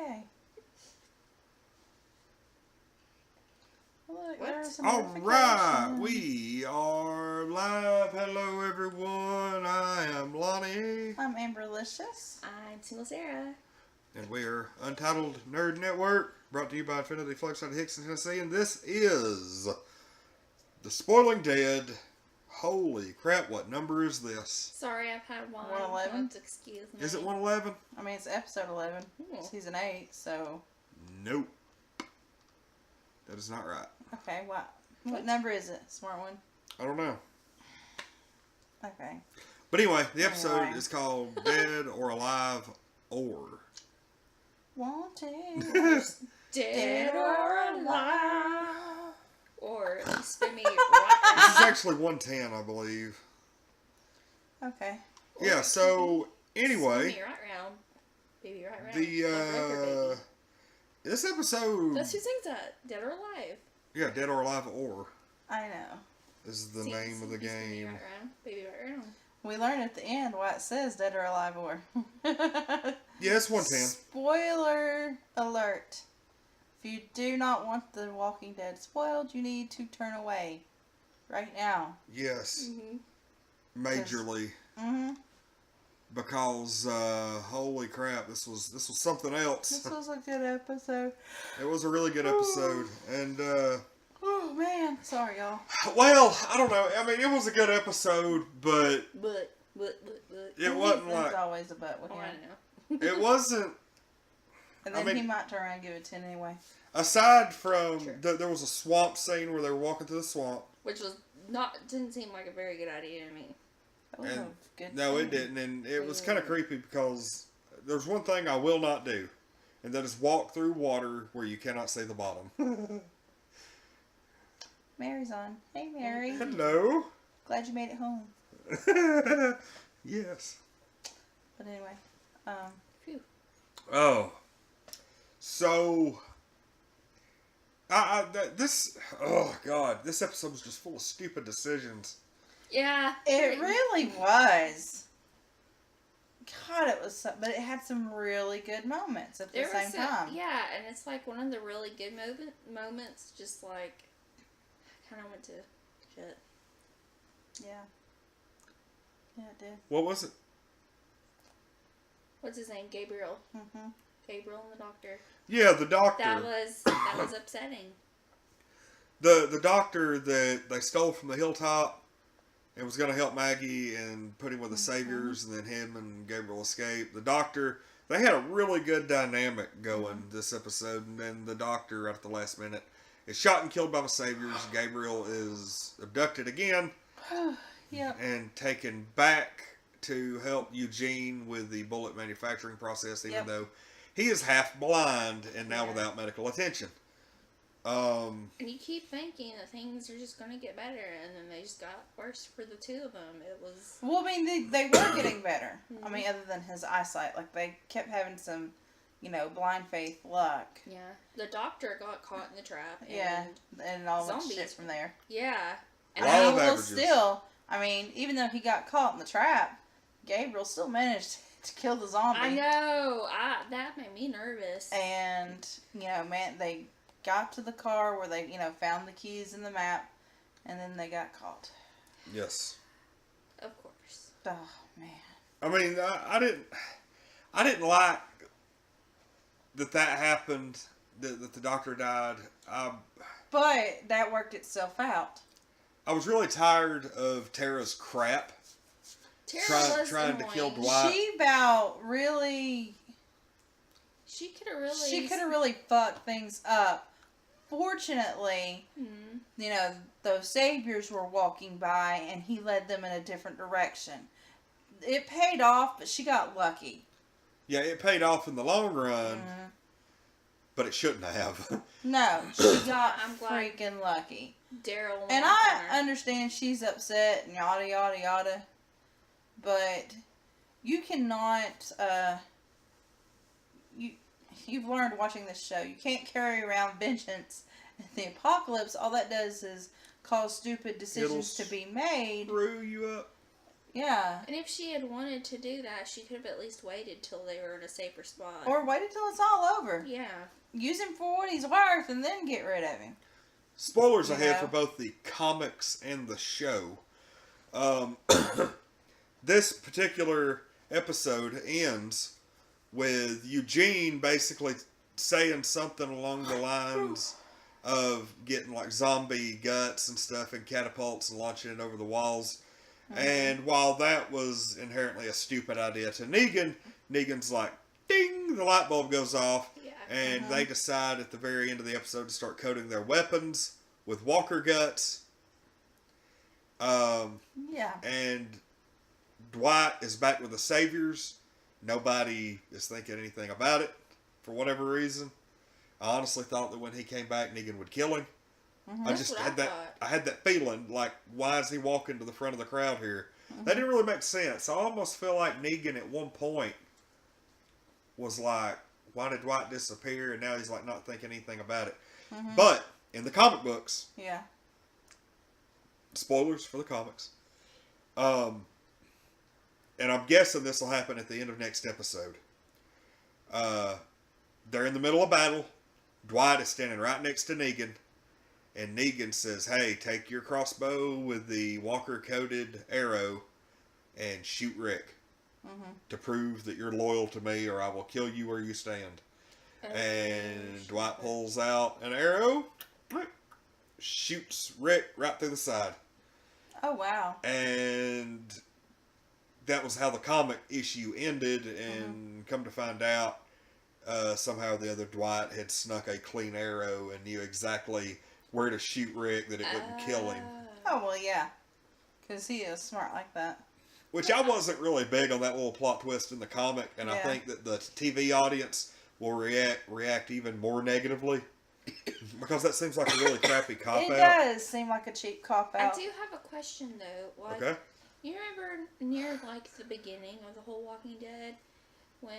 okay. Look, What? there's some Alright, notification. we are live. Hello everyone, I am Lonnie. I'm Amberlicious. I'm Single Sarah. And we are Untitled Nerd Network, brought to you by Infinity Flux out of Hickson, Tennessee. And this is The Spoiling Dead. Holy crap, what number is this? Sorry, I've had wine. 111? Excuse me. Is it 111? I mean, it's episode 11, Ooh. season 8, so... Nope. That is not right. Okay, what number is it, smart one? I don't know. Okay. But anyway, the episode Anyway. is called Dead or Alive or. Wanted. Dead or alive. Or spin me This right is actually 110, I believe. Okay. Yeah, so Spin anyway, me right round. Baby, right round. the Like Rover, baby. this episode, That's who sings that. Dead or alive. yeah, Dead or Alive or I know. is the See- name of the see, spin me game. Right round. Baby, right round. We learn at the end why it says dead or alive or. Yeah, it's 110. Spoiler alert. If you do not want The Walking Dead spoiled, you need to turn away. Right now. Yes, Mm-hmm. majorly, Mm-hmm. because holy crap, this was something else. This was a good episode. It was a really good episode, and Oh, man. Sorry, y'all. well, I don't know. I mean, it was a good episode, but But. it wasn't There's like always a but with Oh, him. I know. it wasn't. And I then mean- he might turn around and give it 10 anyway. Aside from Sure. there was a swamp scene where they were walking through the swamp. Which didn't seem like a very good idea to me. That was And- a good No, it scene. didn't, and it was kind of creepy because there's one thing I will not do, and that is walk through water where you cannot see the bottom. Mary's on. Hey, Mary. Hello. Glad you made it home. Yes. But anyway, Phew. Oh. So. This. Oh God, this episode was just full of stupid decisions. Yeah. it really was. God, it was so, but it had some really good moments at the There same was time. yeah, and it's like one of the really good moments. Just like kind of went to shit. Yeah. Yeah, it did. What was it? What's his name? Gabriel. Mm-hmm. Gabriel and the doctor. Yeah, the doctor. That was upsetting. The doctor that they stole from the hilltop and was going to help Maggie and put him with the saviors, and then him and Gabriel escaped. The doctor, they had a really good dynamic going this episode, and then the doctor, right at the last minute, is shot and killed by the saviors. Gabriel is abducted again Yep. and taken back to help Eugene with the bullet manufacturing process, even Yep. though he is half blind and now Yeah. without medical attention. And you keep thinking that things are just gonna get better, and then they just got worse for the two of them. It was Well, I mean, they were getting better. I mean, other than his eyesight. Like, they kept having some, blind faith luck. yeah. The doctor got caught in the trap. And, Yeah. And all that Zombies. shit from there. Yeah. And Law I mean, of well, averages. still, I mean, even though he got caught in the trap, Gabriel still managed to kill the zombie. I know. That made me nervous. And, man, they got to the car where they, found the keys in the map, and then they got caught. Yes. Of course. Oh, man. I mean, I didn't like that happened, that the doctor died. But that worked itself out. I was really tired of Tara's crap. Tara was trying to annoying. kill Dwight. She about really... She could have really. She could have really fucked things up. Fortunately, Mhm. those saviors were walking by and he led them in a different direction. It paid off, but she got lucky. Yeah, it paid off in the long run, Mhm. but it shouldn't have. No, she got I'm glad. freaking lucky. Daryl. And went I on her. understand she's upset and yada yada yada, but you cannot. You've learned watching this show. You can't carry around vengeance. The apocalypse, all that does is cause stupid decisions It'll to be made. Screw you up. Yeah. And if she had wanted to do that, she could have at least waited till they were in a safer spot. Or waited till it's all over. Yeah. Use him for what he's worth and then get rid of him. Spoilers You ahead know? for both the comics and the show. This particular episode ends with Eugene basically saying something along the lines of getting like zombie guts and stuff and catapults and launching it over the walls. Mm-hmm. And while that was inherently a stupid idea to Negan, Negan's like, ding, the light bulb goes off. Yeah. And they decide at the very end of the episode to start coating their weapons with walker guts. Yeah. And Dwight is back with the Saviors. Nobody is thinking anything about it for whatever reason. I honestly thought that when he came back, Negan would kill him. Mm-hmm. I just had that. I had that feeling like, why is he walking to the front of the crowd here? That didn't really make sense. I almost feel like Negan at one point was like, why did Dwight disappear? And now he's like not thinking anything about it. Mm-hmm. But in the comic books, yeah. Spoilers for the comics. And I'm guessing this will happen at the end of next episode. They're in the middle of battle. Dwight is standing right next to Negan. And Negan says, hey, take your crossbow with the walker-coated arrow and shoot Rick. Mm-hmm. To prove that you're loyal to me or I will kill you where you stand. And Dwight pulls out an arrow, shoots Rick right through the side. Oh, wow. And that was how the comic issue ended. And come to find out, somehow or the other, Dwight had snuck a clean arrow and knew exactly where to shoot Rick that it wouldn't kill him. Oh, well, yeah. Because he is smart like that. Which I wasn't really big on that little plot twist in the comic. And I think that the TV audience will react even more negatively. Because that seems like a really crappy cop-out. It does seem like a cheap cop-out. I do have a question, though. Like, okay. You remember near, like, the beginning of the whole Walking Dead when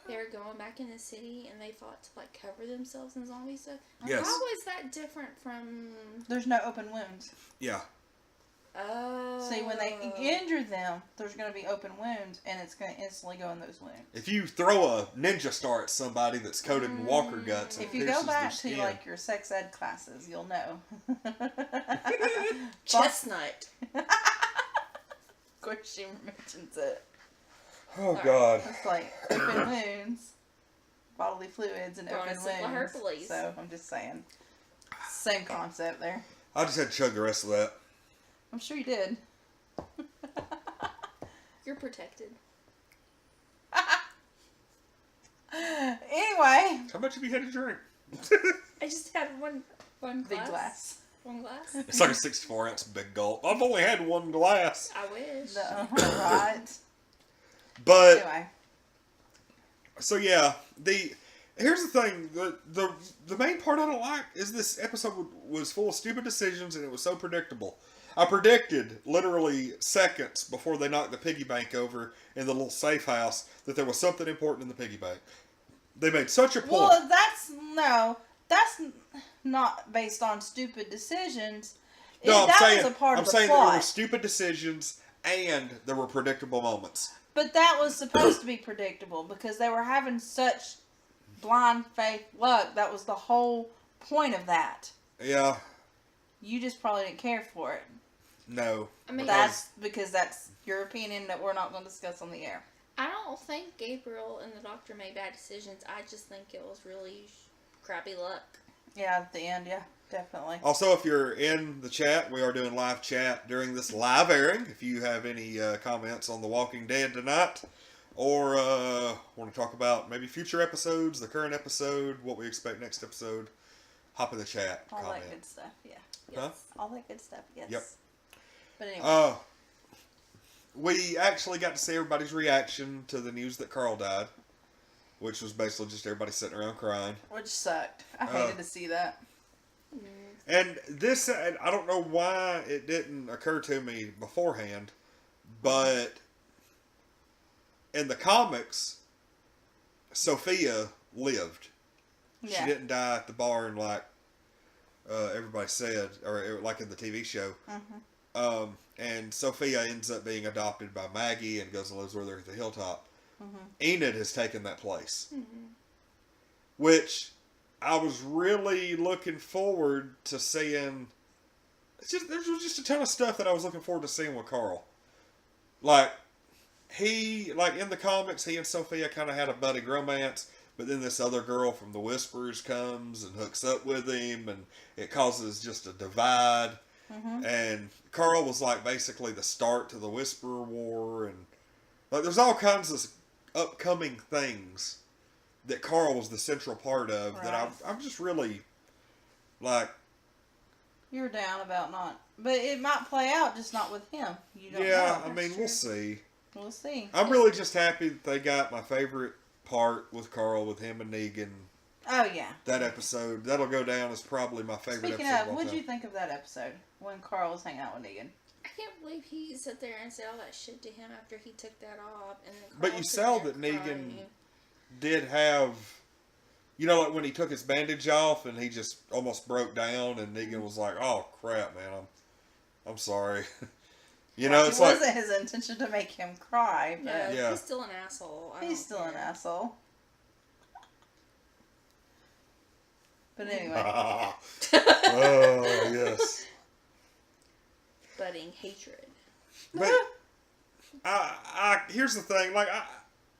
they were going back in the city and they fought to, like, cover themselves in zombie stuff? Yes. How was that different from... There's no open wounds. Yeah. Oh. See, when they injure them, there's going to be open wounds, and it's going to instantly go in those wounds. If you throw a ninja star at somebody that's coated in walker guts, and if you go back to like your sex ed classes, you'll know. Chestnut. Of course, she mentions it. Oh God! It's like open wounds, bodily fluids, and open wounds. So I'm just saying, same concept there. I just had to chug the rest of that. I'm sure you did. You're protected. Anyway. How much have you had to drink? I just had one glass. Big glass. One glass? It's like a 64-ounce big gulp. I've only had one glass. I wish. Right. But, anyway. So yeah, here's the thing. The main part I don't like is this episode was full of stupid decisions and it was so predictable. I predicted, literally seconds before they knocked the piggy bank over in the little safe house, that there was something important in the piggy bank. They made such a point. Well, that's not based on stupid decisions. No, was a part of the plot. There were stupid decisions and there were predictable moments. But that was supposed to be predictable because they were having such blind faith luck. That was the whole point of that. Yeah. You just probably didn't care for it. No. I mean, that's because that's your opinion that we're not going to discuss on the air. I don't think Gabriel and the doctor made bad decisions. I just think it was really crappy luck. Yeah, at the end, yeah, definitely. Also, if you're in the chat, we are doing live chat during this live airing. If you have any comments on The Walking Dead tonight, or want to talk about maybe future episodes, the current episode, what we expect next episode, hop in the chat. All comment. that good stuff, yeah. Yes. Huh? All that good stuff, yes. Yep. But anyway. We actually got to see everybody's reaction to the news that Carl died, which was basically just everybody sitting around crying. Which sucked. I hated to see that. And this, I don't know why it didn't occur to me beforehand, but in the comics, Sophia lived. Yeah. She didn't die at the barn like everybody said, or like in the TV show. and Sophia ends up being adopted by Maggie and goes and lives with her at the hilltop. Mm-hmm. Enid has taken that place, Mm-hmm. which I was really looking forward to seeing. There was just a ton of stuff that I was looking forward to seeing with Carl. Like in the comics, he and Sophia kind of had a budding romance, but then this other girl from the Whisperers comes and hooks up with him, and it causes just a divide. Mm-hmm. And Carl was like basically the start to the Whisperer War, and like there's all kinds of upcoming things that Carl was the central part of that I'm just really like. You're down about not, but it might play out, just not with him. You don't Yeah, know. I mean, we'll see. We'll see. I'm really just happy that they got my favorite part with Carl, with him and Negan. Oh yeah. That episode, that'll go down as probably my favorite Speaking episode. of, what'd you think of that episode when Carl was hanging out with Negan? I can't believe he sat there and said all that shit to him after he took that off. And then But Carl you sitting saw there that Negan crying. did have, like when he took his bandage off and he just almost broke down, and Negan was like, "Oh crap, man, I'm sorry." It it's wasn't like his intention to make him cry, but No, Yeah. he's still an asshole. I he's don't still an care. asshole. But anyway, oh yes. Budding hatred. But I here's the thing, like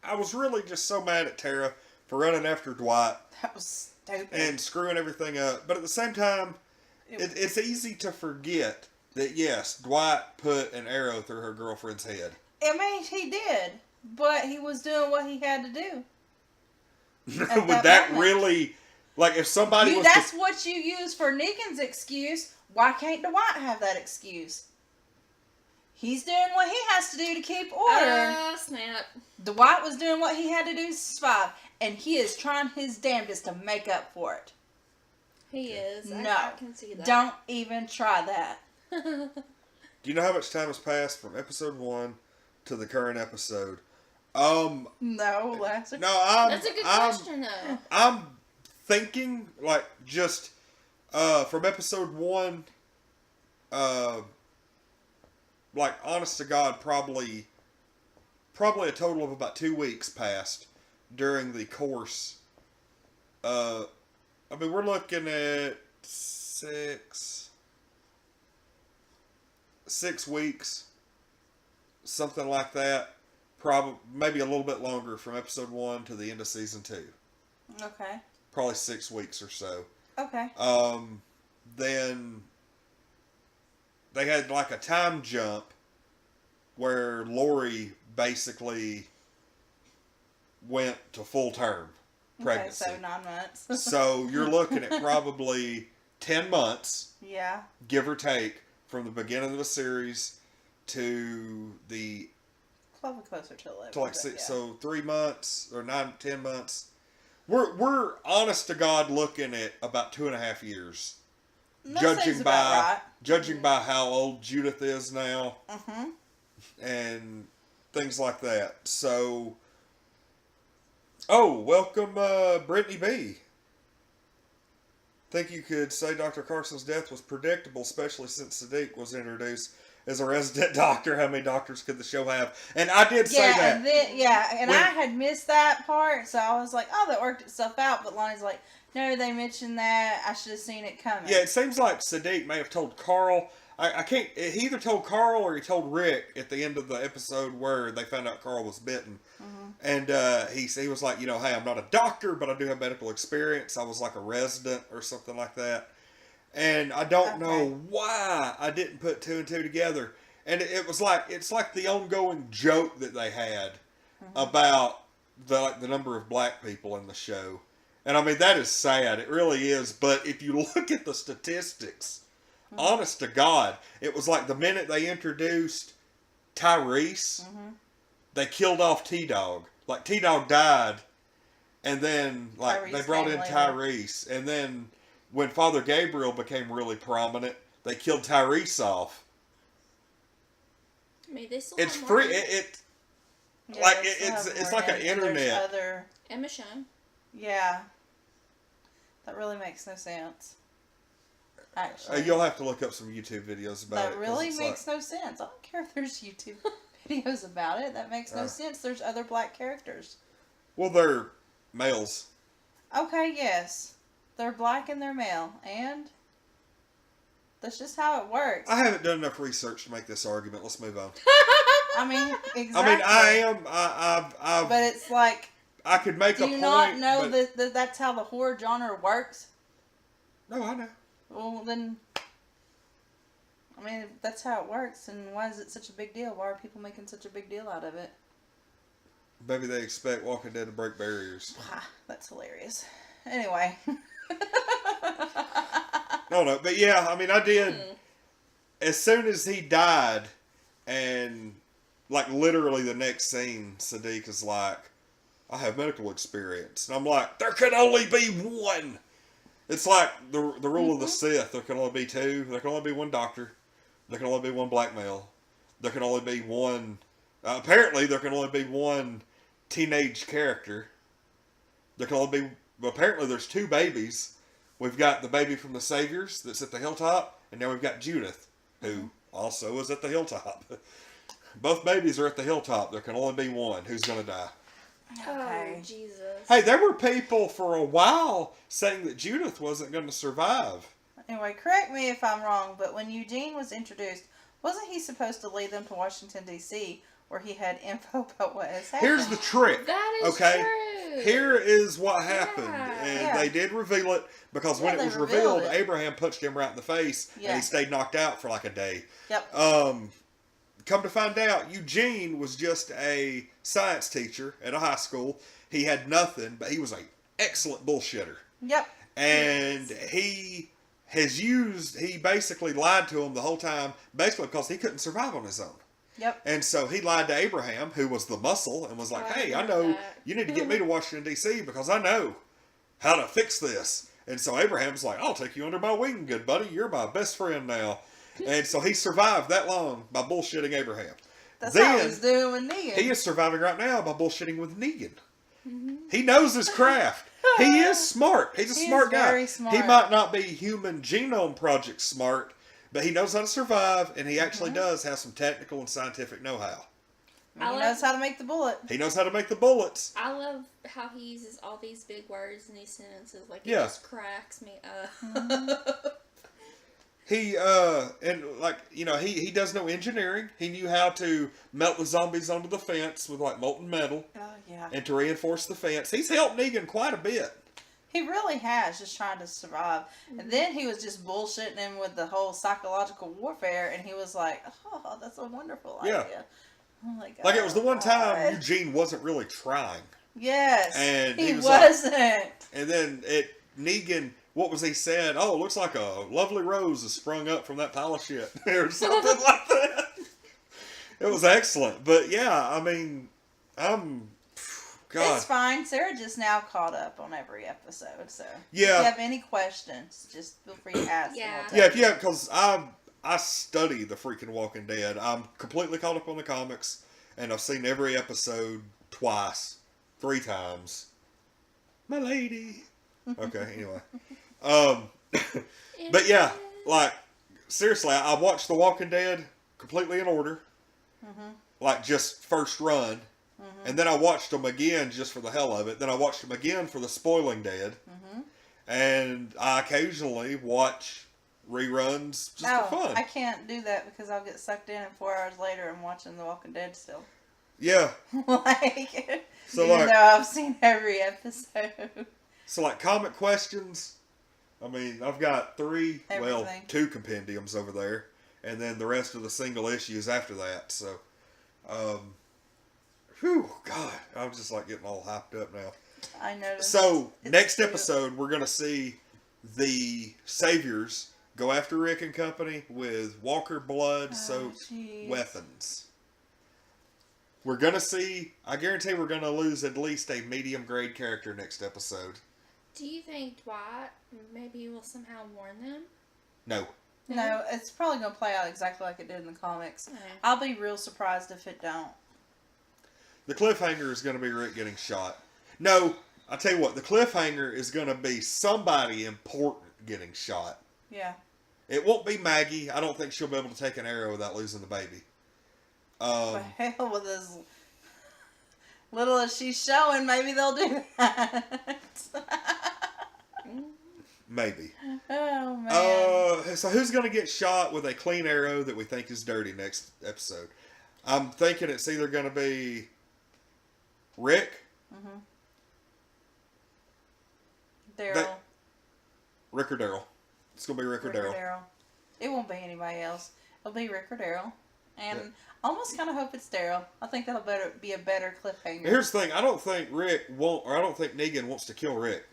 I was really just so mad at Tara for running after Dwight that was stupid. and screwing everything up. But at the same time, it's easy to forget that yes, Dwight put an arrow through her girlfriend's head. I mean, he did, but he was doing what he had to do. Would that that moment. really, like, if somebody was That's what you use for Negan's excuse. Why can't Dwight have that excuse? He's doing what he has to do to keep order. Snap. Dwight was doing what he had to do to survive, and he is trying his damnedest to make up for it. He is. No. I can see that. Don't even try that. Do you know how much time has passed from episode 1 to the current episode? No, that's That's a good question, though. I'm thinking, like, just from episode 1, like, honest to God, probably a total of about 2 weeks passed during the course. I mean, we're looking at 6 weeks, something like that. Probably, maybe a little bit longer from episode 1 to the end of season 2. Okay. Probably 6 weeks or so. Okay. Then they had like a time jump where Lori basically went to full term pregnancy. Okay, so 9 months. So you're looking at probably 10 months, Yeah. give or take, from the beginning of the series to the Probably closer to 11. to like but 6, yeah. so 3 months or 9, 10 months. We're honest to God looking at about 2.5 years. That seems about Judging by how old Judith is now right. Mm-hmm. and things like that. So, welcome Brittany B. Think you could say Dr. Carson's death was predictable, especially since Sadiq was introduced as a resident doctor. How many doctors could the show have? And I did say that. And I had missed that part, so I was like, oh, that worked itself out. But Lonnie's like, no, they mentioned that. I should have seen it coming. Yeah, it seems like Sadiq may have told Carl. I can't. He either told Carl or he told Rick at the end of the episode where they found out Carl was bitten. Mm-hmm. And he was like, hey, I'm not a doctor, but I do have medical experience. I was like a resident or something like that. And I don't know why I didn't put 2 and 2 together. And it's like the ongoing joke that they had about the number of black people in the show. And I mean, that is sad. It really is. But if you look at the statistics, honest to God, it was like the minute they introduced Tyrese, they killed off T-Dog. Like, T-Dog died, and then, like, Tyrese they brought in came later. Tyrese. And then, when Father Gabriel became really prominent, they killed Tyrese off. I mean, they still It's have free. more. It's like an internet. Emma Shine. Yeah. That really makes no sense. Actually, You'll have to look up some YouTube videos about it. that 'cause really it's makes no sense. I don't care if there's YouTube videos about it. That makes no sense. There's other black characters. Well, they're males. Okay, yes, they're black and they're male, and that's just how it works. I haven't done enough research to make this argument. Let's move on. I mean, exactly. I mean, I am. I've But it's like, I could make do a you point. not know but, that that's how the horror genre works? No, I know. Well, then, I mean, if that's how it works, and why is it such a big deal? Why are people making such a big deal out of it? Maybe they expect Walking Dead to break barriers. That's hilarious. Anyway. No, but yeah, I mean, I did. As soon as he died, and like literally the next scene, Sadiq is like, I have medical experience. And I'm like, there can only be one. It's like the rule of the Sith. There can only be two. There can only be one doctor. There can only be one black male. There can only be one. Apparently, there can only be one teenage character. There can only be. Apparently, there's two babies. We've got the baby from the Saviors that's at the hilltop, and now we've got Judith, who also is at the hilltop. Both babies are at the hilltop. There can only be one. Who's going to die? Okay. Oh, Jesus. Hey, there were people for a while saying that Judith wasn't going to survive. Anyway, correct me if I'm wrong, but when Eugene was introduced, wasn't he supposed to lead them to Washington, D.C., where he had info about what has happened? Here's the trick. That is okay? true. Here is what happened. Yeah. And Yeah. they did reveal it because when Yeah, it was they revealed revealed, it. Abraham punched him right in the face and Yeah. he stayed knocked out for like a day. Yep. Come to find out, Eugene was just a science teacher at a high school. He had nothing, but he was an excellent bullshitter. Yep. And he basically lied to him the whole time, basically because he couldn't survive on his own. Yep. And so he lied to Abraham, who was the muscle, and was like, Oh, I hey, I remember know that. you need to get me to Washington, D.C. because I know how to fix this. And so Abraham's like, I'll take you under my wing, good buddy. You're my best friend now. And so he survived that long by bullshitting Abraham. That's Then, how he's doing with Negan. He is surviving right now by bullshitting with Negan. Mm-hmm. He knows his craft. He is smart. He's a He smart is guy. very smart. He might not be Human Genome Project smart, but he knows how to survive, and he actually does have some technical and scientific know-how. He knows how to make the bullet. He knows how to make the bullets. I love how he uses all these big words in these sentences. Like, it Yeah. just cracks me up. He he does no engineering. He knew how to melt the zombies onto the fence with like molten metal Oh, yeah. and to reinforce the fence. He's helped Negan quite a bit. He really has, just trying to survive. Mm-hmm. And then he was just bullshitting him with the whole psychological warfare, and he was like, oh, that's a wonderful Yeah. idea. I'm like Like it was the one time God. Eugene wasn't really trying. Yes. And he he was like- wasn't. And then Negan, what was he saying? Oh, it looks like a lovely rose has sprung up from that pile of shit. Or something like that. It was excellent. But yeah, I mean, God. It's fine. Sarah just now caught up on every episode, so Yeah. if you have any questions, just feel free to ask. Yeah. And we'll Yeah, tell yeah, because I study the freaking Walking Dead. I'm completely caught up on the comics, and I've seen every episode twice, 3 times. My lady. Okay, anyway. But yeah, like, seriously, I watched The Walking Dead completely in order. Like, just first run. And then I watched them again just for the hell of it. Then I watched them again for the Spoiling Dead. And I occasionally watch reruns just No, for fun. I can't do that because I'll get sucked in, and 4 hours later I'm watching The Walking Dead still. Yeah. Like, So, even like- though I've seen every episode. So, like, comic questions, I mean, I've got 2 Everything. compendiums over there. And then the rest of the single issues after that. So, whew, God, I'm just, like, getting all hyped up now. I noticed. So, It's next cute. episode, we're going to see the Saviors go after Rick and company with Walker blood-soaked jeez. weapons. We're going to see, I guarantee we're going to lose at least a medium-grade character next episode. Do you think Dwight maybe will somehow warn them? No. No, it's probably going to play out exactly like it did in the comics. Okay. I'll be real surprised if it don't. The cliffhanger is going to be Rick getting shot. No, I'll tell you what, the cliffhanger is going to be somebody important getting shot. Yeah. It won't be Maggie. I don't think she'll be able to take an arrow without losing the baby. But hell, with as little as she's showing, maybe they'll do that. Maybe. Oh, man. So who's going to get shot with a clean arrow that we think is dirty next episode? I'm thinking it's either going to be Rick. Mm-hmm. Daryl. Rick or Daryl. It's going to be Rick or Daryl. It won't be anybody else. It'll be Rick or Daryl. And I almost kind of hope it's Daryl. I think that'll be a better cliffhanger. Here's the thing. I don't think I don't think Negan wants to kill Rick.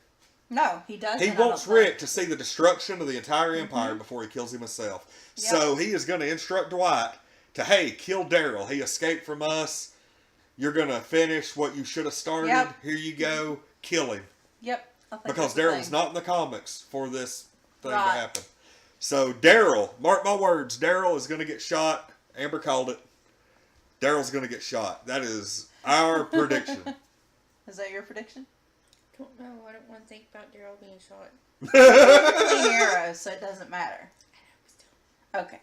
No, he doesn't. He wants Rick to see the destruction of the entire empire before he kills himself. Yep. So he is going to instruct Dwight to, hey, kill Daryl. He escaped from us. You're going to finish what you should have started. Yep. Here you go. Kill him. Yep. Because Daryl was not in the comics for this thing to happen. So Daryl, mark my words, Daryl is going to get shot. Amber called it. Daryl's going to get shot. That is our prediction. Is that your prediction? I don't know. I don't want to think about Daryl being shot. Clean arrow, so it doesn't matter. Okay.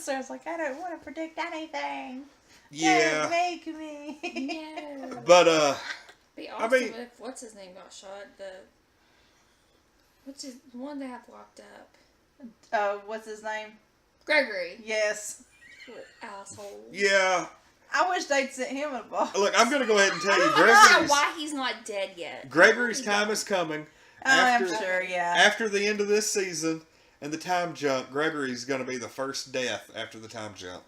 So I was like, I don't want to predict anything. Yeah. Don't make me. No. But be awesome if what's his name got shot. The one they have locked up. What's his name? Gregory. Yes. What asshole. Yeah. I wish they'd sent him a box. Look, I'm going to go ahead and tell you, I don't know why he's not dead yet. Gregory's time is coming. I'm sure, yeah. After the end of this season and the time jump, Gregory's going to be the first death after the time jump.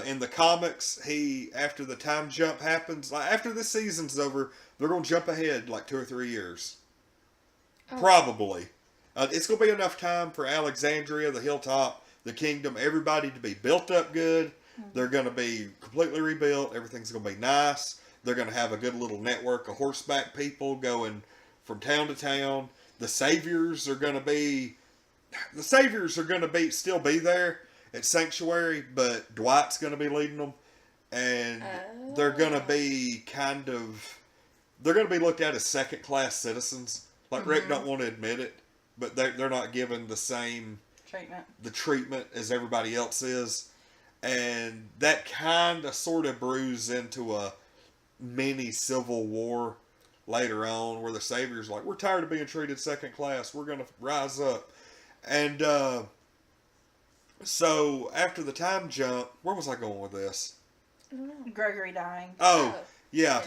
In the comics, after the time jump happens, like after this season's over, they're going to jump ahead like 2 or 3 years. Oh. Probably. It's going to be enough time for Alexandria, the Hilltop, the Kingdom, everybody to be built up good. They're going to be completely rebuilt. Everything's going to be nice. They're going to have a good little network of horseback people going from town to town. The Saviors are going to still be there at Sanctuary, but Dwight's going to be leading them. And they're going to be they're going to be looked at as second-class citizens. Like Rick don't want to admit it, but they're not given the same treatment as everybody else is. And that kind of sort of brews into a mini civil war later on where the Savior's like, we're tired of being treated second class. We're going to rise up. And so after the time jump, where was I going with this? Gregory dying. Oh, yeah.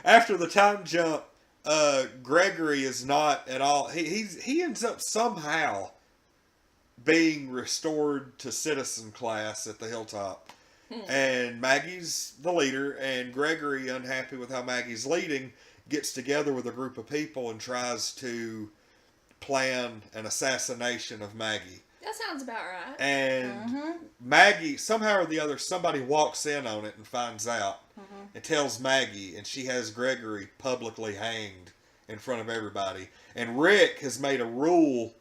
After the time jump, Gregory is not at all. He ends up somehow being restored to citizen class at the Hilltop. And Maggie's the leader, and Gregory, unhappy with how Maggie's leading, gets together with a group of people and tries to plan an assassination of Maggie. That sounds about right. And Maggie, somehow or the other, somebody walks in on it and finds out and tells Maggie, and she has Gregory publicly hanged in front of everybody. And Rick has made a rule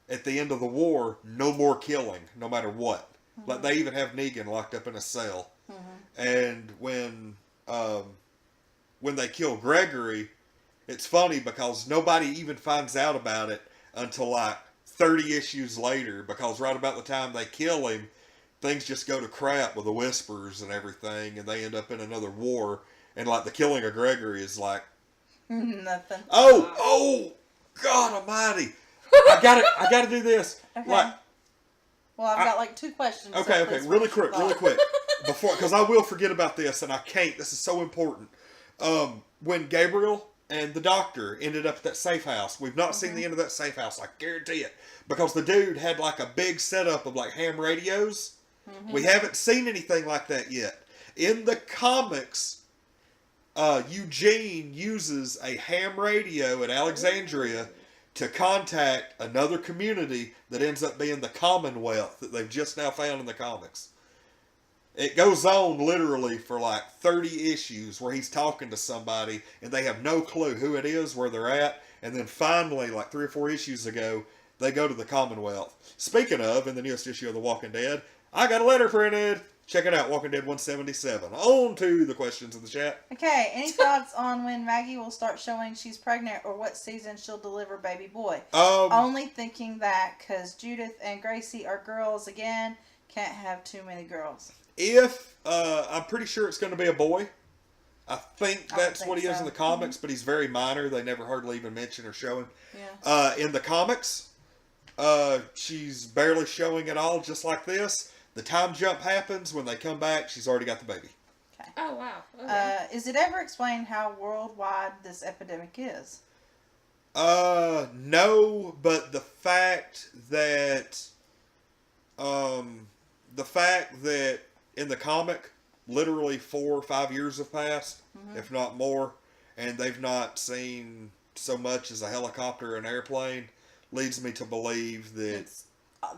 at the end of the war, no more killing, no matter what. Like they even have Negan locked up in a cell. And when they kill Gregory, it's funny because nobody even finds out about it until like 30 issues later, because right about the time they kill him, things just go to crap with the whispers and everything, and they end up in another war. And like the killing of Gregory is like nothing. Oh, God Almighty! I gotta do this. Okay. Like, well, I've got like 2 questions. Okay, really quick. Because I will forget about this, and I can't. This is so important. When Gabriel and the doctor ended up at that safe house, we've not seen the end of that safe house. I guarantee it, because the dude had like a big setup of like ham radios. We haven't seen anything like that yet. In the comics, Eugene uses a ham radio at Alexandria to contact another community that ends up being the Commonwealth that they've just now found in the comics. It goes on literally for like 30 issues where he's talking to somebody and they have no clue who it is, where they're at. And then finally, like 3 or 4 issues ago, they go to the Commonwealth. Speaking of, in the newest issue of The Walking Dead, I got a letter printed. check it out, Walking Dead 177. On to the questions in the chat. Okay, any thoughts on when Maggie will start showing she's pregnant or what season she'll deliver baby boy? Only thinking that because Judith and Gracie are girls again, can't have too many girls. If, I'm pretty sure it's going to be a boy. I think that's what he is in the comics, but he's very minor. They never hardly even mention or show him. Yeah. In the comics, she's barely showing at all, just like this. The time jump happens. When they come back, she's already got the baby. Okay. Oh, wow. Okay. Is it ever explained how worldwide this epidemic is? No, but the fact that in the comic, literally 4 or 5 years have passed, if not more, and they've not seen so much as a helicopter or an airplane, leads me to believe that It's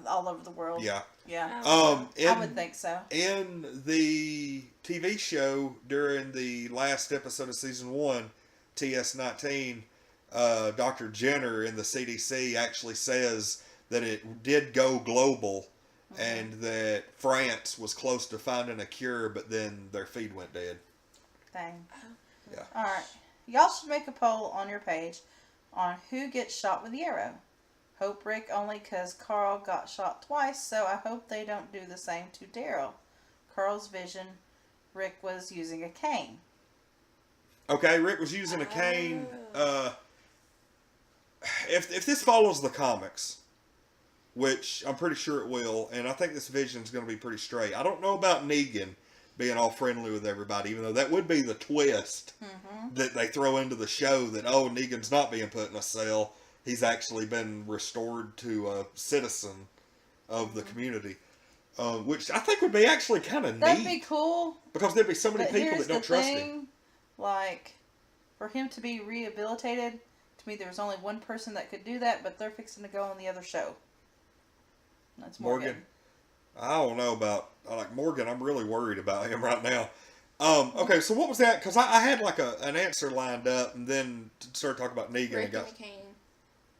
all over the world. yeah. Yeah. I would think so. In the TV show, during the last episode of season 1, TS19, Dr. Jenner in the CDC actually says that it did go global and that France was close to finding a cure, but then their feed went dead. Dang. Yeah. Alright. Y'all should make a poll on your page on who gets shot with the arrow. Hope Rick only because Carl got shot twice, so I hope they don't do the same to Daryl. Carl's vision, Rick was using a cane. Okay, Rick was using a cane. If this follows the comics, which I'm pretty sure it will, and I think this vision's going to be pretty straight. I don't know about Negan being all friendly with everybody, even though that would be the twist that they throw into the show that, oh, Negan's not being put in a cell. He's actually been restored to a citizen of the community, which I think would be actually kind of neat. That'd be cool. Because there'd be so many But people here's that don't the trust thing, him. like, for him to be rehabilitated, to me there was only one person that could do that, but they're fixing to go on the other show. That's Morgan. I don't know about, like, Morgan. I'm really worried about him right now. Okay, so what was that? Because I had, like, an answer lined up, and then started talking about Negan. Rick and the cane.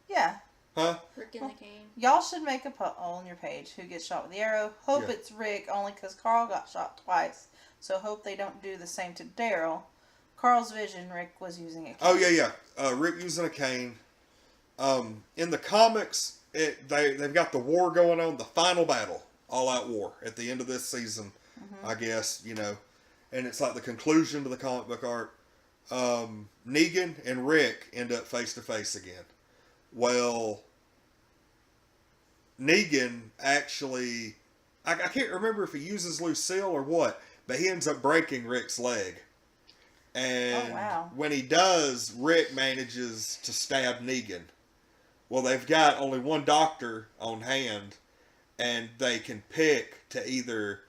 Yeah. Huh? Rick and the cane. Y'all should make a poll on your page who gets shot with the arrow. Hope it's Rick, only because Carl got shot twice. So hope they don't do the same to Daryl. Carl's vision, Rick was using a cane. Oh, yeah. Rick using a cane. In the comics, they've got the war going on, the final battle, all-out war, at the end of this season, I guess, you know. And it's like the conclusion to the comic book arc. Negan and Rick end up face-to-face again. Well, Negan actually, I can't remember if he uses Lucille or what, but he ends up breaking Rick's leg. And when he does, Rick manages to stab Negan. Well, they've got only one doctor on hand, and they can pick to either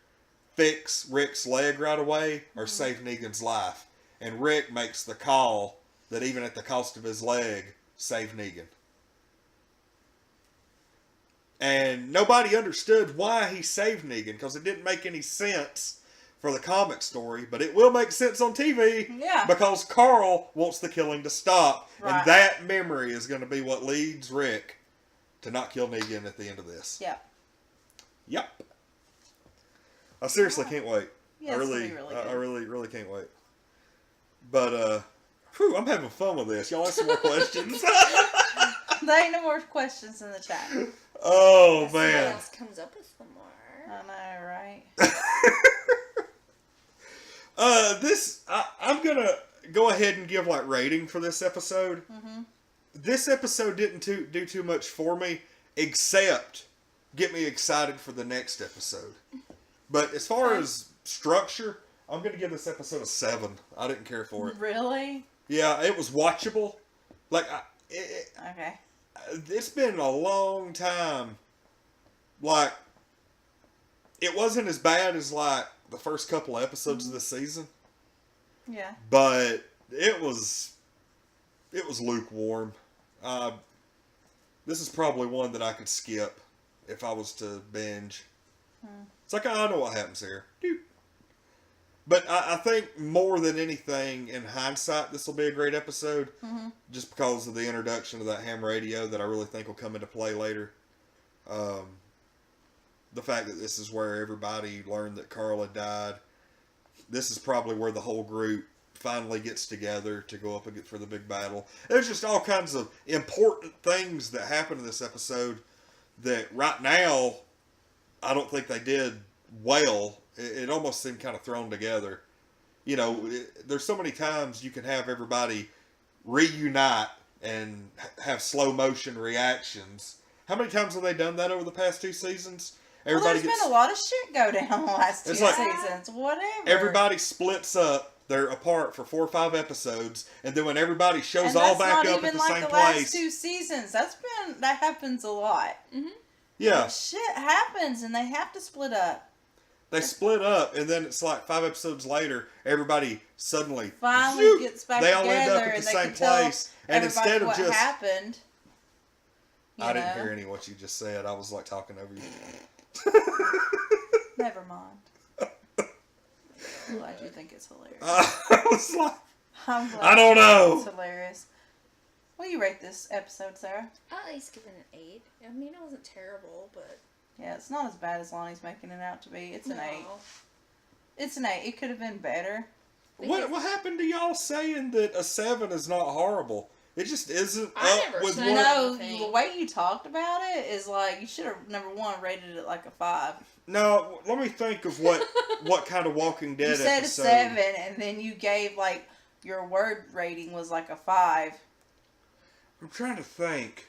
fix Rick's leg right away or save Negan's life. And Rick makes the call that even at the cost of his leg, save Negan. And nobody understood why he saved Negan, because it didn't make any sense for the comic story, but it will make sense on TV. Yeah. Because Carl wants the killing to stop. Right. And that memory is going to be what leads Rick to not kill Negan at the end of this. Yeah. Yep. I seriously can't wait. Yeah, I really can't wait. But, I'm having fun with this. Y'all have some more questions? There ain't no more questions in the chat. Oh, Somebody man. else comes up with some more. I know, right? I'm gonna go ahead and give like rating for this episode. This episode didn't do too much for me, except get me excited for the next episode. But as far as structure, I'm gonna give this episode a 7. I didn't care for it. Really? Yeah, it was watchable. Like, Okay. it's been a long time. Like, it wasn't as bad as like the first couple of episodes of this season. Yeah. But it was lukewarm. This is probably one that I could skip if I was to binge. It's like, I know what happens here. But I think more than anything, in hindsight, this will be a great episode. Just because of the introduction of that ham radio that I really think will come into play later. the fact that this is where everybody learned that Carl had died. This is probably where the whole group finally gets together to go up for the big battle. There's just all kinds of important things that happen in this episode that right now I don't think they did well. It almost seemed kind of thrown together. You know, there's so many times you can have everybody reunite and have slow motion reactions. How many times have they done that over the past 2 seasons? There's been a lot of shit go down the last 2 seasons. Whatever. Everybody splits up. They're apart for 4 or 5 episodes, and then when everybody shows all back up at the same place. Last 2 seasons. That happens a lot. Mm-hmm. Yeah. Shit happens, and they have to split up. They split up, and then it's like 5 episodes later, everybody suddenly finally gets back they together. They all end up at the same place, and instead of just happened. I didn't hear any of what you just said. I was like talking over you. Never mind. I'm glad you think it's hilarious. I was like, I'm glad I don't know. It's hilarious. Will you rate this episode, Sarah? I'll at least give it an 8. I mean, it wasn't terrible, but... Yeah, it's not as bad as Lonnie's making it out to be. It's an 8. It's an 8. It could have been better. What happened to y'all saying that a 7 is not horrible? It just isn't up with what... No, the way you talked about it is like, you should have, number 1, rated it like a 5. No, let me think of what kind of Walking Dead episode. You said a 7, and then you gave, like, your word rating was like a 5. I'm trying to think.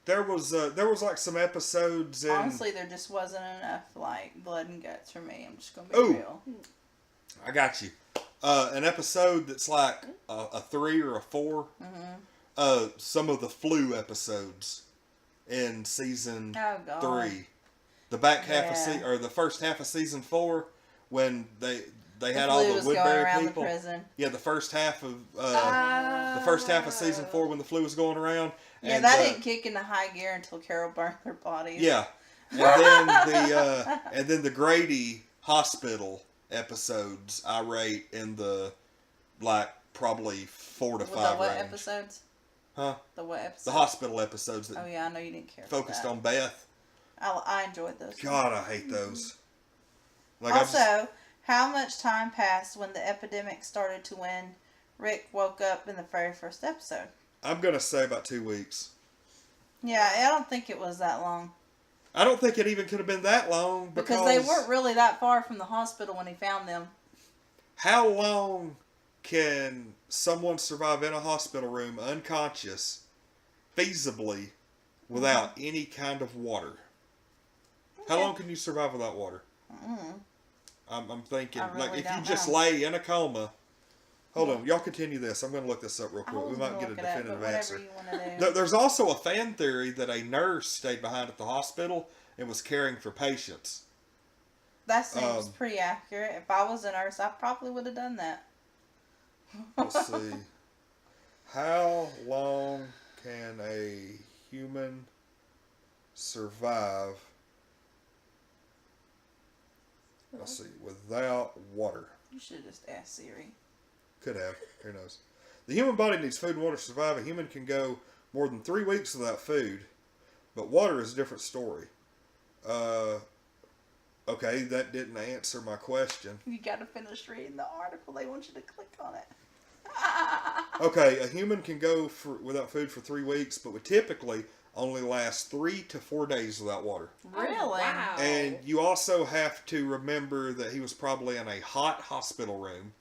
There was like some episodes in... Honestly, there just wasn't enough, like, blood and guts for me. I'm just going to be real. I got you. An episode that's like a 3 or a 4. Mm-hmm. Some of the flu episodes in season 3. The back half of or the first half of season 4, when they had all the Woodbury people. The prison. Yeah, the first half of season 4 when the flu was going around. Yeah, and, that didn't kick into high gear until Carol burned their bodies. Yeah, and then the Grady hospital episodes I rate in the like probably 4 to 5 the what range. Episodes? Huh? The what episodes? The hospital episodes that I know you didn't care. Focused for that. on Beth. I enjoyed those. God, I hate those. Like also, how much time passed when the epidemic started to when Rick woke up in the very first episode? I'm gonna say about 2 weeks. Yeah, I don't think it was that long. I don't think it even could have been that long because they weren't really that far from the hospital when he found them. How long can someone survive in a hospital room unconscious, feasibly, without any kind of water? How long can you survive without water? I'm thinking, like, if you just lay in a coma. Hold on, y'all continue this. I'm going to look this up real quick. We might get a definitive answer. There's also a fan theory that a nurse stayed behind at the hospital and was caring for patients. That seems pretty accurate. If I was a nurse, I probably would have done that. Let's see. How long can a human survive? Let's see. Without water. You should have just asked Siri. Could have. Who knows? The human body needs food and water to survive. A human can go more than 3 weeks without food. But water is a different story. Okay, that didn't answer my question. You got to finish reading the article. They want you to click on it. Okay, a human can go without food for 3 weeks, but would typically only last 3 to 4 days without water. Really? Oh, wow. And you also have to remember that he was probably in a hot hospital room.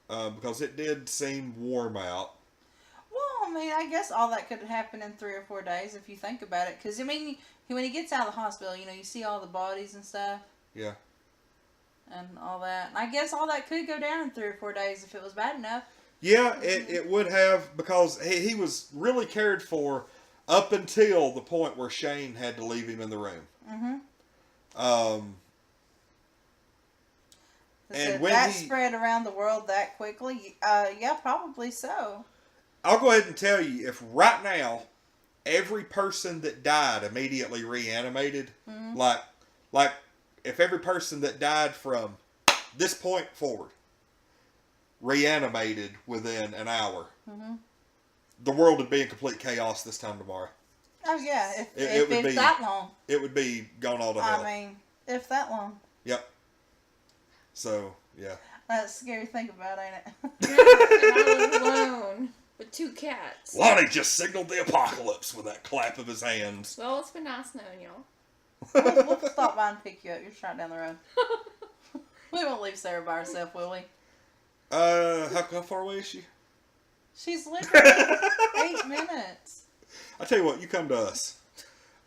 Because it did seem warm out. Well, I mean, I guess all that could happen in 3 or 4 days if you think about it. Because, I mean, when he gets out of the hospital, you know, you see all the bodies and stuff. Yeah. And all that. And I guess all that could go down in 3 or 4 days if it was bad enough. Yeah, it would have, because he was really cared for up until the point where Shane had to leave him in the room. And when that spread around the world that quickly, yeah, probably so. I'll go ahead and tell you, if right now every person that died immediately reanimated, like if every person that died from this point forward reanimated within an hour, the world would be in complete chaos this time tomorrow. Oh yeah, if It would it's be that long. It would be gone all to hell. I mean, if that long. Yep. So yeah. That's a scary thing about, ain't it? And I live alone with 2 cats. Lonnie just signaled the apocalypse with that clap of his hands. Well, it's been nice knowing y'all. We'll stop by and pick you up. You're just right down the road. We won't leave Sarah by herself, will we? How far away is she? She's literally 8 minutes. I tell you what, you come to us.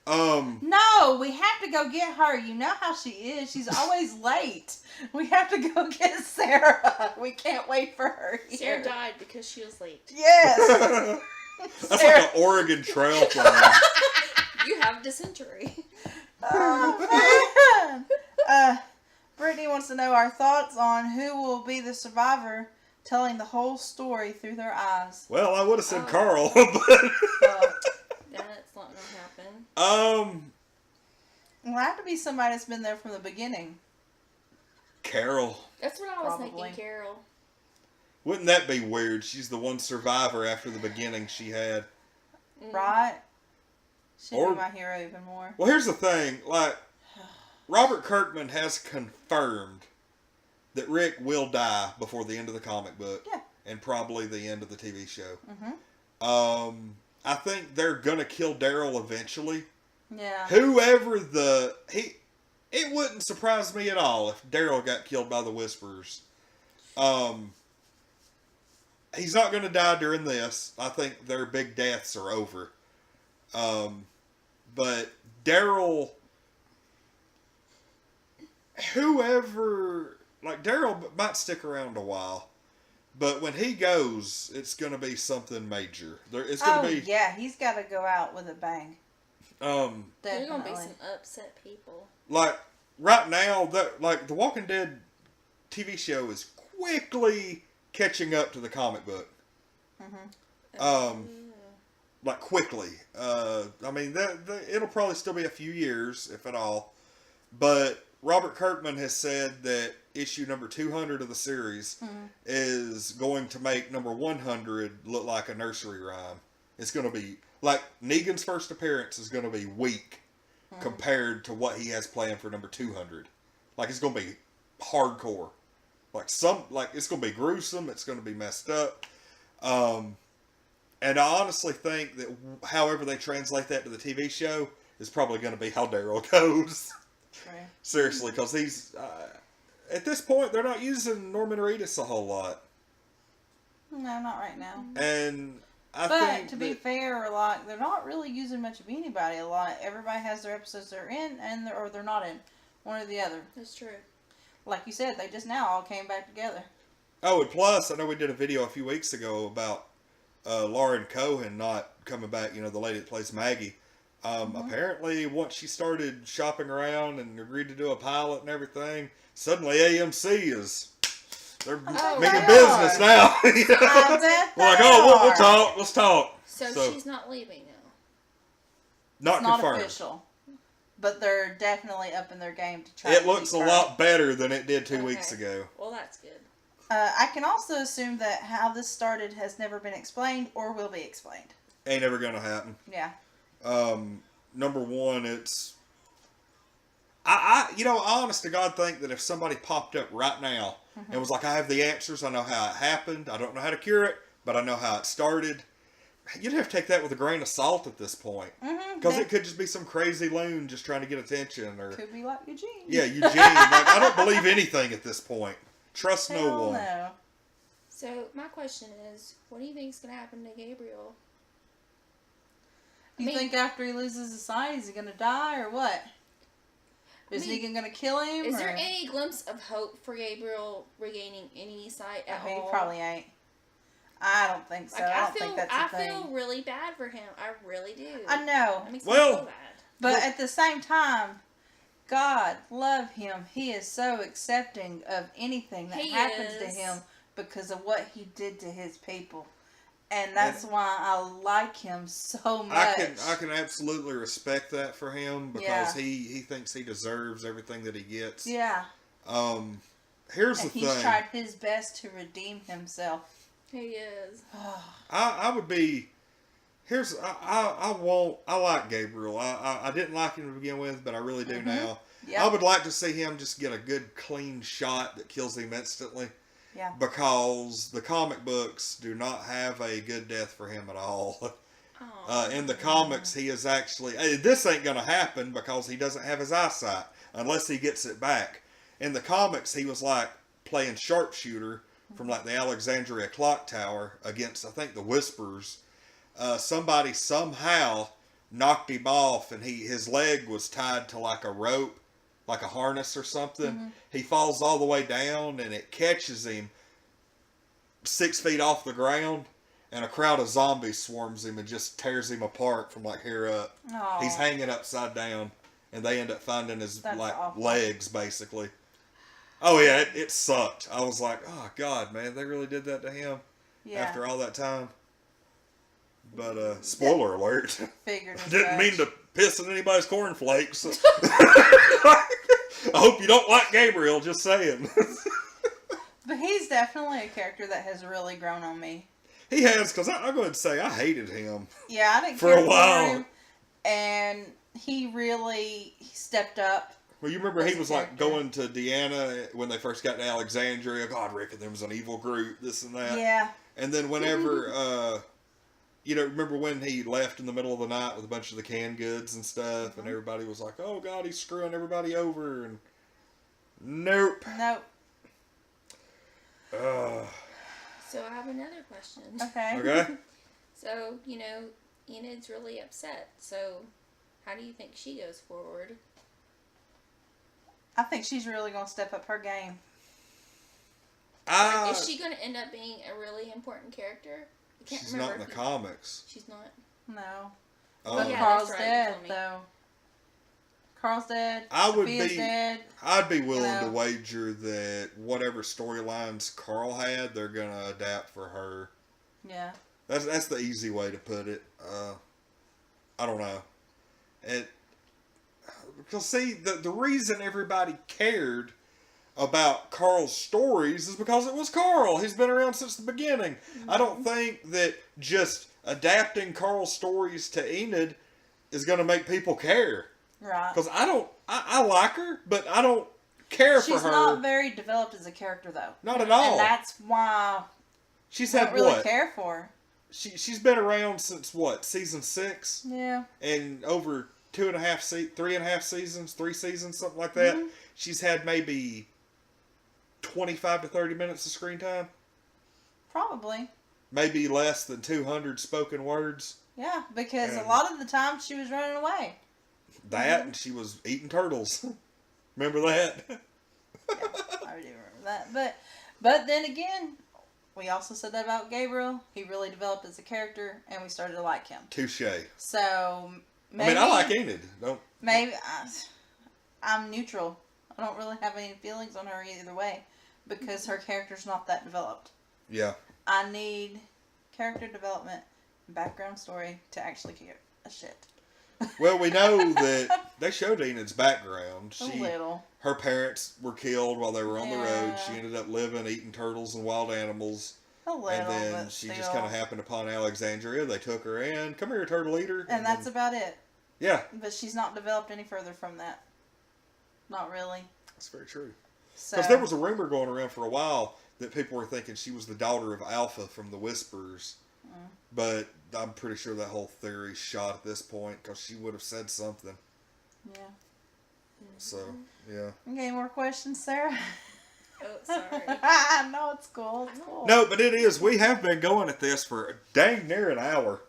No, we have to go get her. You know how she is. She's always late. We have to go get Sarah. We can't wait for her here. Sarah died because she was late. Yes. That's like an Oregon Trail plan. You have dysentery. Oh, man. Brittany wants to know our thoughts on who will be the survivor telling the whole story through their eyes. Well, I would have said Oh. Carl, but That's not gonna happen. It'll have to be somebody that's been there from the beginning. Carol. That's what I was Probably. thinking, Carol. Wouldn't that be weird? She's the one survivor after the beginning she had. Right? She'd Or- be my hero even more. Well, here's the thing. Like, Robert Kirkman has confirmed that Rick will die before the end of the comic book. Yeah. And probably the end of the TV show. Mm-hmm. I think they're gonna kill Daryl eventually. Yeah. Whoever it wouldn't surprise me at all if Daryl got killed by the Whisperers. He's not gonna die during this. I think their big deaths are over. But Daryl, Daryl might stick around a while. But when he goes, it's going to be something major. It's going to be. Yeah, he's got to go out with a bang. There's Definitely. gonna be some upset people. Like right now, the Walking Dead TV show is quickly catching up to the comic book. Like quickly. I mean, it'll probably still be a few years, if at all. But Robert Kirkman has said that issue number 200 of the series is going to make number 100 look like a nursery rhyme. It's going to be like Negan's first appearance is going to be weak compared to what he has planned for number 200. Like, it's going to be hardcore. It's going to be gruesome. It's going to be messed up. And I honestly think that however they translate that to the TV show is probably going to be how Daryl goes. Right. Seriously, because he's at this point they're not using Norman Reedus a whole lot, No, not right now. and I But think to be fair, they're not really using much of anybody a lot. Everybody has their episodes they're in or they're not in. One or the other. That's true. Like you said, they just now all came back together. Oh, and plus I know we did a video a few weeks ago about Lauren Cohan not coming back. You know, the lady that plays Maggie. Apparently, once she started shopping around and agreed to do a pilot and everything, suddenly AMC they're Oh, making they business are. now. You know? I bet We're like, they we'll are. talk. Let's talk. So she's not leaving now. Not It's not confirmed. official. But they're definitely up in their game to try It to looks a keep her. lot better than it did 2 Okay. weeks ago. Well, that's good. I can also assume that how this started has never been explained or will be explained. Ain't ever gonna happen. Yeah. Number one, it's honest to God think that if somebody popped up right now and was like, I have the answers, I know how it happened, I don't know how to cure it, but I know how it started, you'd have to take that with a grain of salt at this point. Because it could just be some crazy loon just trying to get attention. Or Could be like Eugene. yeah, Eugene. I don't believe anything at this point. Trust no Hell one. no. So my question is, what do you think is going to happen to Gabriel? You think after he loses his sight, is he going to die or what? Is Negan going to kill him? Is there any glimpse of hope for Gabriel regaining any sight at all? He probably ain't. I don't think so. I don't think that's a thing. I feel really bad for him. I really do. I know. That makes me Well- feel bad. But at the same time, God love him. He is so accepting of anything that He happens to is. him because of what he did to his people. And that's why I like him so much. I can absolutely respect that for him because Yeah. he thinks he deserves everything that he gets. Yeah. Here's And the he's thing. tried his best to redeem himself. He is. I would be I like Gabriel. I didn't like him to begin with, but I really do now. Yep. I would like to see him just get a good clean shot that kills him instantly. Yeah. Because the comic books do not have a good death for him at all. Oh. In the comics, he is actually... this ain't going to happen because he doesn't have his eyesight unless he gets it back. In the comics, he was like playing sharpshooter from like the Alexandria clock tower against, I think, the Whispers. Somebody somehow knocked him off and his leg was tied to like a rope, like a harness or something. Mm-hmm. He falls all the way down and it catches him 6 feet off the ground, and a crowd of zombies swarms him and just tears him apart from like here up. Aw. He's hanging upside down, and they end up finding his That's awful. legs basically. Oh yeah, it sucked. I was like, oh god, man, they really did that to him after all that time. But spoiler alert. Figured as Didn't much. mean to piss in anybody's cornflakes. I hope you don't like Gabriel, just saying. But he's definitely a character that has really grown on me. He has, because I'm going to say I hated him. Yeah, I didn't For care a while. him, and he really stepped up. Well, you remember As he a was like character. going to Deanna when they first got to Alexandria. God, Rick and them was an evil group, this and that. Yeah. And then whenever, remember when he left in the middle of the night with a bunch of the canned goods and stuff, Mm-hmm. and everybody was like, oh God, he's screwing everybody over, and nope. Nope. So I have another question. Okay. Okay. So, Enid's really upset. So, how do you think she goes forward? I think she's really going to step up her game. Is she going to end up being a really important character? I can't She's remember. not in the comics. She's not. No. Oh. But Yeah, Carl's that's right, you dead, told me. though. Carl's dead. I would Sophia's be- dead. I'd be willing know. to wager that whatever storylines Carl had, they're gonna adapt for her. Yeah. That's the easy way to put it. I don't know. Because see, the reason everybody cared about Carl's stories is because it was Carl. He's been around since the beginning. Mm-hmm. I don't think that just adapting Carl's stories to Enid is going to make people care. Right. Because I like her, but I don't care She's for her. not very developed as a character, though. Not at all. And that's why She's I had don't really what? care for her. She's been around since what, season 6? Yeah. And over 3.5 seasons, 3 seasons, something like that. Mhm. She's had maybe 25 to 30 minutes of screen time. Probably. Maybe less than 200 spoken words. Yeah, because And- a lot of the time she was running away. That, and she was eating turtles. Remember that? I do remember that. But then again, we also said that about Gabriel. He really developed as a character, and we started to like him. Touche. So maybe I like Enid. maybe I'm neutral. I don't really have any feelings on her either way because her character's not that developed. Yeah. I need character development and background story to actually give a shit. Well, we know that they showed Enid's background. A little. Her parents were killed while they were on the road. Yeah. She ended up living, eating turtles and wild animals. A little, And then but she still. just kind of happened upon Alexandria. They took her in. Come here, turtle eater. And that's then, about it. yeah, But she's not developed any further from that. Not really. that's very true. So Because there was a rumor going around for a while that people were thinking she was the daughter of Alpha from the Whispers. But I'm pretty sure that whole theory's shot at this point because she would have said something. yeah. So, yeah. Okay, more questions, Sarah? Oh, sorry. No, it's cool. It's cool. No, but it is. We have been going at this for dang near an hour.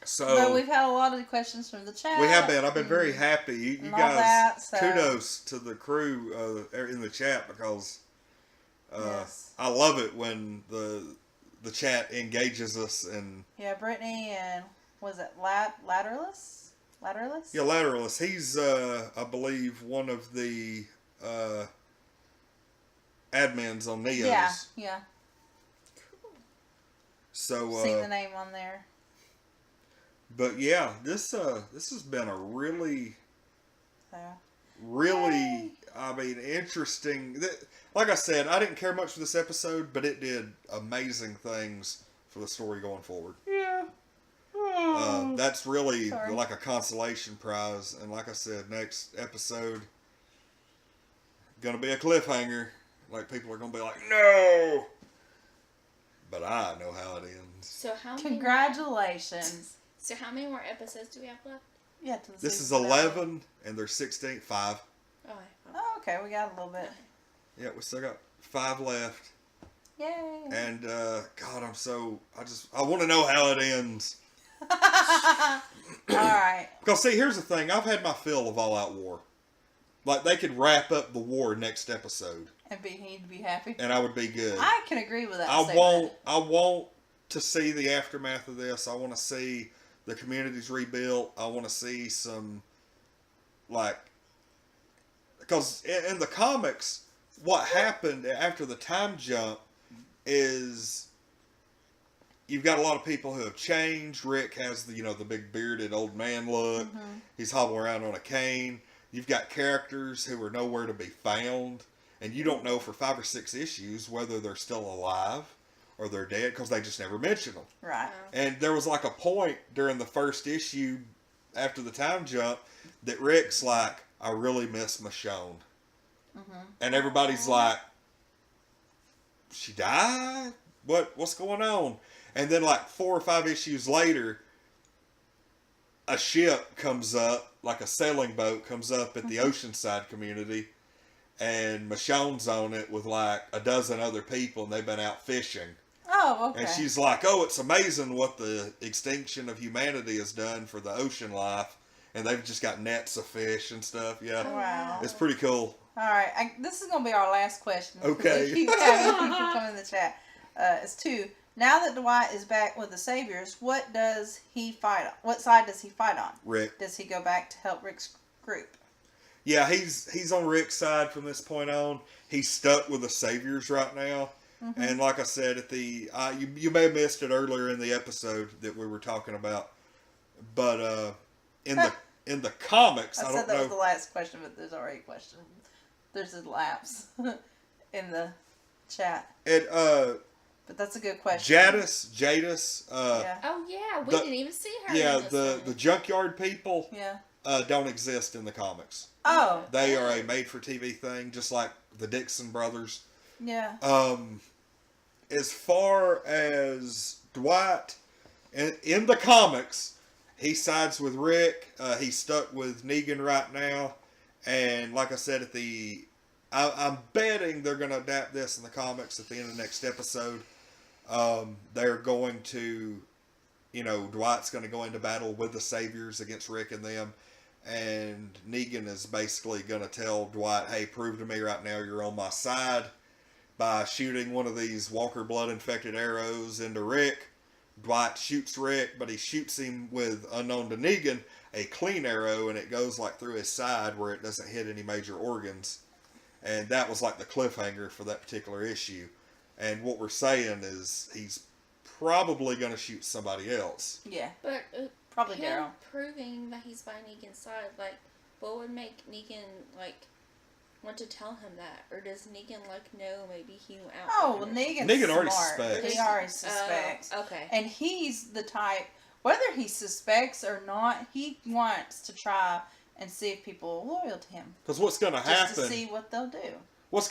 So But we've had a lot of questions from the chat. we have been. I've been very happy. You and all guys, that, so- kudos to the crew in the chat because Yes. I love it when the chat engages us and Yeah, Brittany and was it Lateralus? Lateralus? yeah, Lateralus. He's I believe one of the admins on Neo's. Yeah, yeah. So See the name on there. but yeah, this has been a really So. really, I mean, interesting. Like I said, I didn't care much for this episode, but it did amazing things for the story going forward. Yeah. That's really Sorry. like a consolation prize. And like I said, next episode gonna be a cliffhanger. Like people are gonna be like, no, but I know how it ends. So how many? Congratulations. So how many more episodes do we have left? Yeah, to the This is season finale. 11, and there's 16, 5. Oh, Oh, okay, we got a little bit. Yeah, we still got 5 left. Yay. And God, I want to know how it ends. Alright. Because see, here's the thing: I've had my fill of All Out War. Like they could wrap up the war next episode, And he'd be happy. and I would be good. I can agree with that I statement. want to see the aftermath of this. I want to see the communities rebuilt. I want to see some, like, because in the comics, what happened after the time jump is you've got a lot of people who have changed. Rick has the big bearded old man look. Mm-hmm. He's hobbling around on a cane. You've got characters who are nowhere to be found, and you don't know for 5 or 6 issues whether they're still alive or they're dead because they just never mention them. Right. And there was like a point during the first issue after the time jump that Rick's like, I really miss Michonne. Mm-hmm. And everybody's like, she died? What's going on? And then like 4 or 5 issues later, a ship comes up, like a sailing boat comes up at the Oceanside community, and Michonne's on it with like a dozen other people, and they've been out fishing. Oh, okay. And she's like, oh, it's amazing what the extinction of humanity has done for the ocean life. And they've just got nets of fish and stuff. Yeah. Wow. It's pretty cool. Alright, this is going to be our last question. Okay. We keep having people come in the chat. It's 2. Now that Dwight is back with the Saviors, what does he fight on? What side does he fight on? Rick. Does he go back to help Rick's group? Yeah, he's on Rick's side from this point on. He's stuck with the Saviors right now. Mm-hmm. And like I said, at the you may have missed it earlier in the episode that we were talking about. But in the comics, I I don't said that know. was the last question, but there's already a question. There's a lapse in the chat. But that's a good question. Jadis, Yeah. Oh yeah, we The- didn't even see her. yeah, in this the one. the junkyard people Yeah. don't exist in the comics. Oh. They are a made-for-TV thing, just like the Dixon brothers. Yeah. As far as Dwight, in the comics, he sides with Rick. He's stuck with Negan right now. And like I said, I'm betting they're going to adapt this in the comics at the end of the next episode. They're going to, Dwight's going to go into battle with the Saviors against Rick and them. And Negan is basically going to tell Dwight, hey, prove to me right now you're on my side by shooting one of these Walker blood-infected arrows into Rick. Dwight shoots Rick, but he shoots him with, unknown to Negan, a clean arrow, and it goes like through his side where it doesn't hit any major organs. And that was like the cliffhanger for that particular issue. And what we're saying is he's probably going to shoot somebody else. Yeah. But Probably him Daryl. proving that he's by Negan's side, like, what would make Negan, like, want to tell him that? Or does Negan, like, know maybe he went out? Oh, with her? Negan's Negan already smart. suspects. He already suspects. Okay. And he's the type, whether he suspects or not, he wants to try and see if people are loyal to him. Because what's going to Just happen... to see what they'll do. What's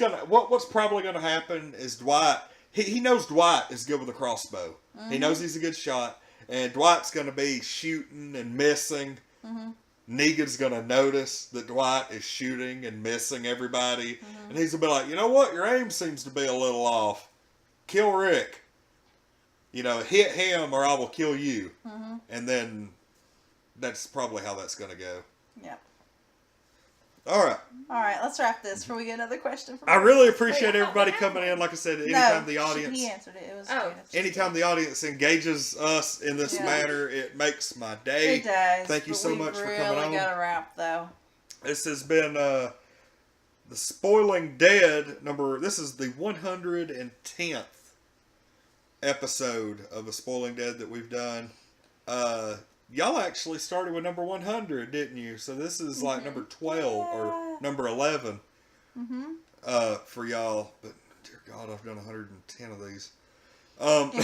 probably going to happen is Dwight... He knows Dwight is good with a crossbow. Mm-hmm. He knows he's a good shot. And Dwight's going to be shooting and missing. Mm-hmm. Negan's going to notice that Dwight is shooting and missing everybody. Mm-hmm. And he's going to be like, you know what? Your aim seems to be a little off. Kill Rick. Hit him or I will kill you. Mm-hmm. And then that's probably how that's going to go. Yeah. All right. All right, let's wrap this before we get another question from I really appreciate Wait, everybody what coming in. happened? Like I said, anytime the he audience... answered it. It was Oh. good. Anytime the audience engages us in this Yeah. manner, it makes my day. It does. Thank you but so we much for really coming on. got to wrap, though. This has been the Spoiling Dead number. This is the 110th episode of the Spoiling Dead that we've done. Y'all actually started with number 100, didn't you? So this is like number 12 Yeah. or number 11 Mm-hmm. for y'all. But dear God, I've done 110 of these. Okay.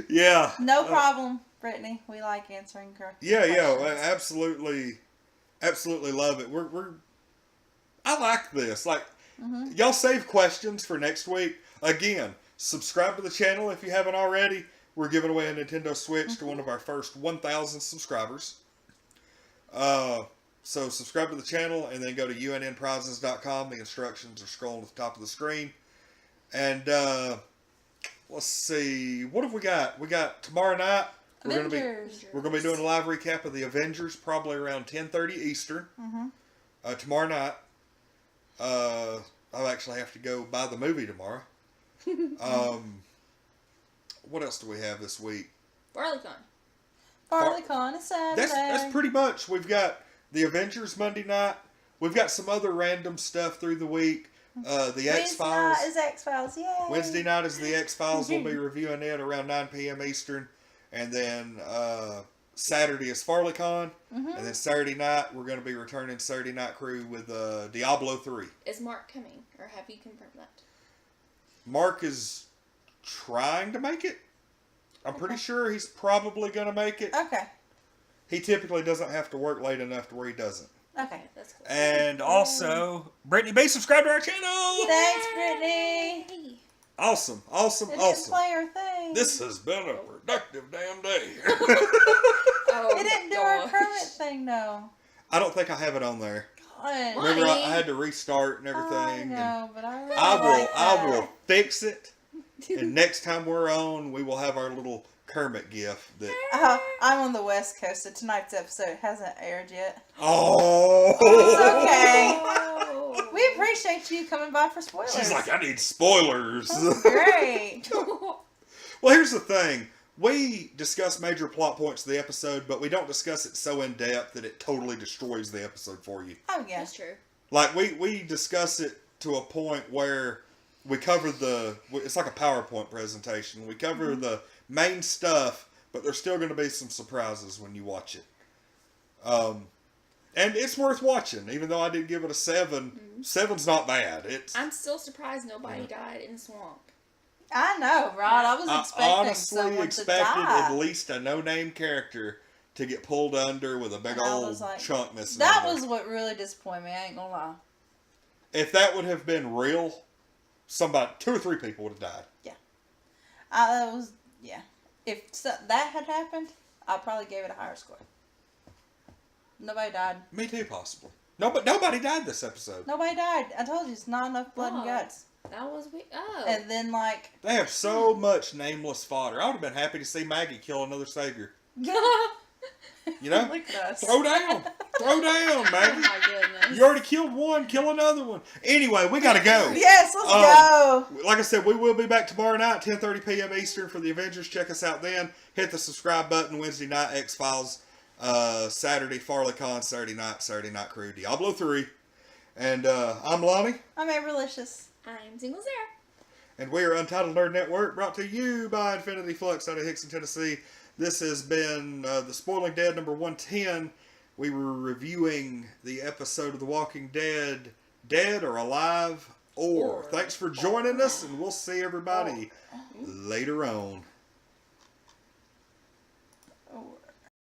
Yeah. No problem, Brittany. We like answering questions. Yeah. Absolutely love it. I like this. Like, y'all save questions for next week. Again, subscribe to the channel if you haven't already. We're giving away a Nintendo Switch to one of our first 1,000 subscribers. So subscribe to the channel and then go to unnprizes.com. The instructions are scrolling at the top of the screen. And let's see, what have we got? We got tomorrow night. We're gonna be doing a live recap of the Avengers, probably around 10:30 Eastern. Tomorrow night. I'll actually have to go buy the movie tomorrow. What else do we have this week? FarleyCon is Saturday. That's pretty much. We've got the Avengers Monday night. We've got some other random stuff through the week. The X-Files. Wednesday night is X-Files, yay! Wednesday night is the X-Files. We'll be reviewing it around 9 p.m. Eastern. And then Saturday is FarleyCon. And then Saturday night, we're going to be returning Saturday Night Crew with Diablo 3. Is Mark coming? Or have you confirmed that? Mark is trying to make it. I'm pretty sure he's probably going to make it. Okay. He typically doesn't have to work late enough to where he doesn't. Okay. That's cool. And also, Brittany B, subscribe to our channel! Thanks, Brittany! Hey. Awesome. It didn't play our thing. This has been a productive damn day. Oh, It didn't do our Kermit thing, though. I don't think I have it on there. God. Remember, I had to restart and everything. I know, but I really I will like fix it. And next time we're on, we will have our little Kermit gif. That I'm on the West Coast, so tonight's episode hasn't aired yet. oh, It's okay. Oh. We appreciate you coming by for spoilers. She's like, I need spoilers. That's great. Well, here's the thing. We discuss major plot points of the episode, but we don't discuss it so in depth that it totally destroys the episode for you. Oh, yeah. That's true. Like, we discuss it to a point where we cover it's like a PowerPoint presentation. We cover the main stuff, but there's still going to be some surprises when you watch it. And it's worth watching, even though I didn't give it a 7. 7's not bad. I'm still surprised nobody died in the swamp. I know, Rod. I was expecting honestly someone expected to die. at least a no-name character to get pulled under with a big And I old was like, chunk missing. That in was there. what really disappointed me. I ain't gonna lie. If that would have been real, 2 or 3 people would have died. If that had happened, I probably gave it a higher score. Nobody died. Me too, possibly. Nobody died this episode. Nobody died. I told you, it's not enough blood and Oh. guts. That was weird. Oh. And then, like... They have so much nameless fodder. I would have been happy to see Maggie kill another savior. You know? Look at us. Throw down. Throw down, Oh Maggie. my goodness. You already killed one. Kill another one. Anyway, we got to go. Yes, let's go. Like I said, we will be back tomorrow night, 10:30 p.m. Eastern for the Avengers. Check us out then. Hit the subscribe button. Wednesday night, X-Files. Saturday, FarleyCon. Saturday Night Crew. Diablo 3. And I'm Lonnie. I'm Amberlicious. I'm Single Sarah. And we are Untitled Nerd Network, brought to you by Infinity Flux out of Hickson, Tennessee. This has been The Spoiling Dead number 110. We were reviewing the episode of The Walking Dead, Dead or Alive or. Thanks for joining us, and we'll see everybody later on.